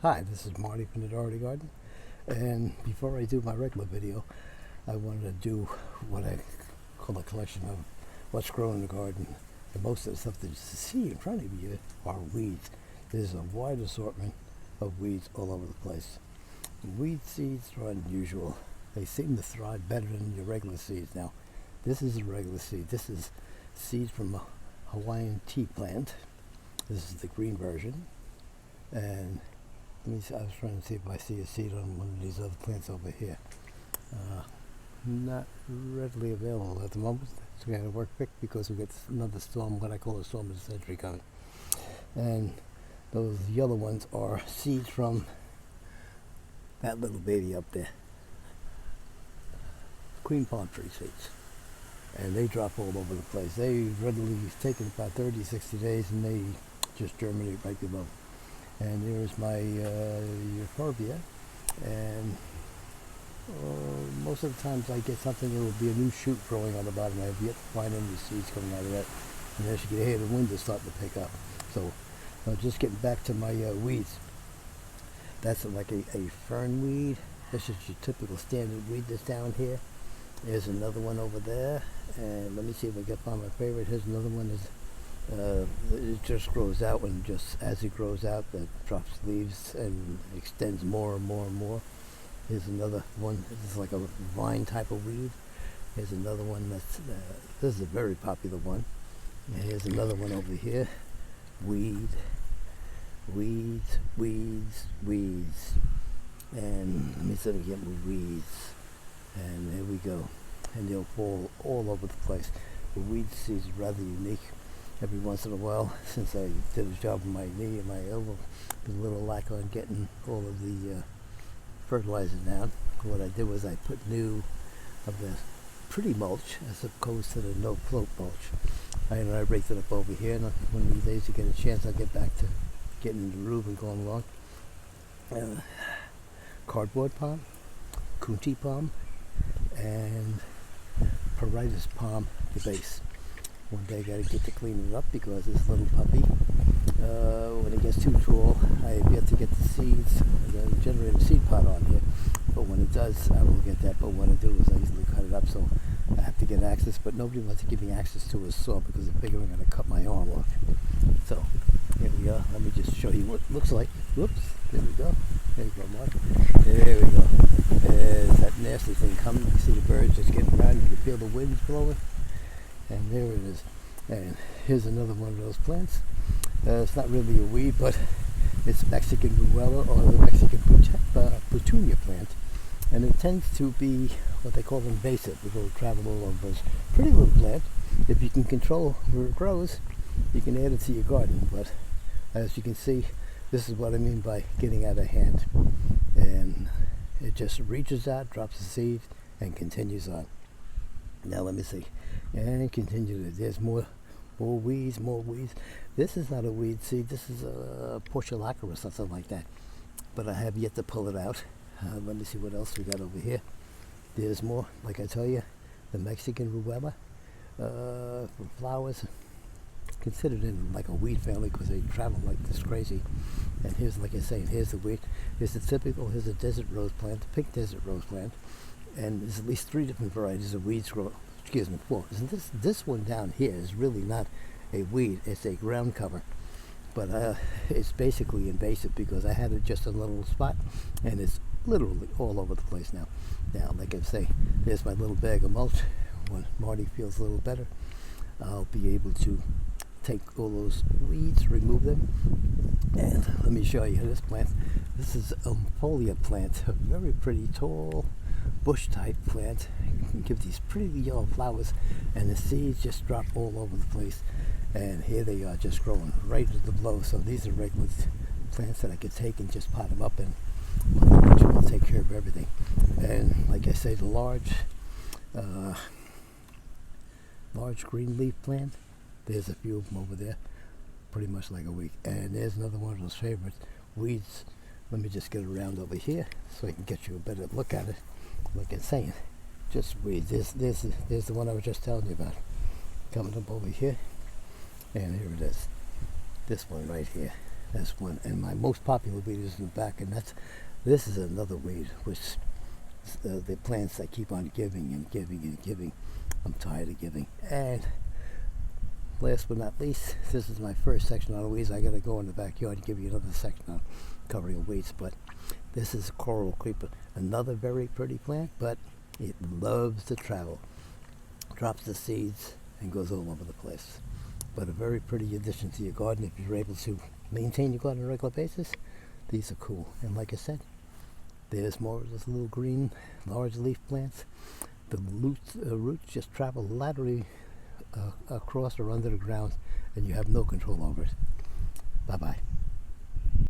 Hi, this is Marty from the Dougherty Garden, and before I do my regular video, I wanted to do what I call a collection of what's grown in the garden. And most of the stuff that you see in front of you are weeds. There's a wide assortment of weeds all over the place. Weed seeds are unusual. They seem to thrive better than your regular seeds. Now, this is a regular seed. This is seeds from a Hawaiian Tea Plant. This is the green version. And let me see, I was trying to see if I see a seed on one of these other plants over here. Not readily available at the moment. It's going to work quick because we got another storm, what I call a storm of the century coming. And those yellow ones are seeds from that little baby up there. Queen palm tree seeds. And they drop all over the place. They readily take it about 30, 60 days and they just germinate right below. And here's my euphorbia, and most of the times I get something, there will be a new shoot growing on the bottom. I have yet to find any seeds coming out of that. And as you can hear, the wind is starting to pick up. So just getting back to my weeds. That's like a fern weed. This is your typical standard weed that's down here. There's another one over there. And let me see if I can find my favorite. Here's another one. It just grows out, and just as it grows out, it drops leaves and extends more and more and more. Here's another one. This is like a vine type of weed. Here's another one that's, this is a very popular one. And here's another one over here. Weeds. And let me see if I can get my weeds. And there we go. And they'll fall all over the place. The weed seed is rather unique. Every once in a while, since I did a job on my knee and my elbow, there's a little lack on getting all of the fertilizer down. What I did was I put new of the pretty mulch as opposed to the no float mulch. I raked it up over here, and one of these days you get a chance, I'll get back to getting the roof and going along. Cardboard palm, kunti palm, and paritis palm, the base. One day I got to get to clean it up because this little puppy, when it gets too tall, I have yet to get the seeds. I got to generate a seed pot on here, but when it does, I will get that. But what I do is I usually cut it up, so I have to get access, but nobody wants to give me access to a saw because they're figuring I'm going to cut my arm off. So here we go. Let me just show you what it looks like. Whoops, there we go. There you go, Mark. There we go. There's that nasty thing coming. You see the birds just getting around. You can feel the winds blowing. And there it is. And here's another one of those plants. It's not really a weed, but it's Mexican ruella, or the Mexican Petunia plant. And it tends to be what they call invasive. It will travel all over. It's a pretty little plant. If you can control where it grows, you can add it to your garden. But as you can see, this is what I mean by getting out of hand. And it just reaches out, drops the seed, and continues on. Now let me see. And continue. There's more weeds. This is not a weed seed. This is a portulaca or something like that. But I have yet to pull it out. Let me see what else we got over here. There's more. Like I tell you, the Mexican ruella for flowers, considered in like a weed family because they travel like this crazy. And here's, like I say, here's the weed. Here's the typical. Here's a desert rose plant, the pink desert rose plant. And there's at least 3 different varieties of weeds grow. Excuse me, 4. This one down here is really not a weed, it's a ground cover. But it's basically invasive because I had it just in a little spot, and it's literally all over the place now. Now, like I say, there's my little bag of mulch. When Marty feels a little better, I'll be able to take all those weeds, remove them. And let me show you this plant. This is a foliage plant, a very pretty tall bush type plant. You can give these pretty yellow flowers, and the seeds just drop all over the place. And here they are, just growing right at the blow. So these are regular plants that I could take and just pot them up, and will take care of everything. And like I say, the large green leaf plant, there's a few of them over there, pretty much like a weed. And there's another one of those favorites, weeds. Let me just get around over here so I can get you a better look at it. Like I'm saying, just weeds. There's the one I was just telling you about. Coming up over here, and here it is. This one right here. That's one. And my most popular weed is in the back, and this is another weed, which the plants that keep on giving and giving and giving. I'm tired of giving. And last but not least, this is my first section on weeds. I got to go in the backyard and give you another section on covering weeds. But this is a coral creeper, another very pretty plant, but it loves to travel. Drops the seeds and goes all over the place. But a very pretty addition to your garden if you're able to maintain your garden on a regular basis. These are cool. And like I said, there's more of those little green, large leaf plants. The roots just travel laterally across or under the ground, and you have no control over it. Bye-bye.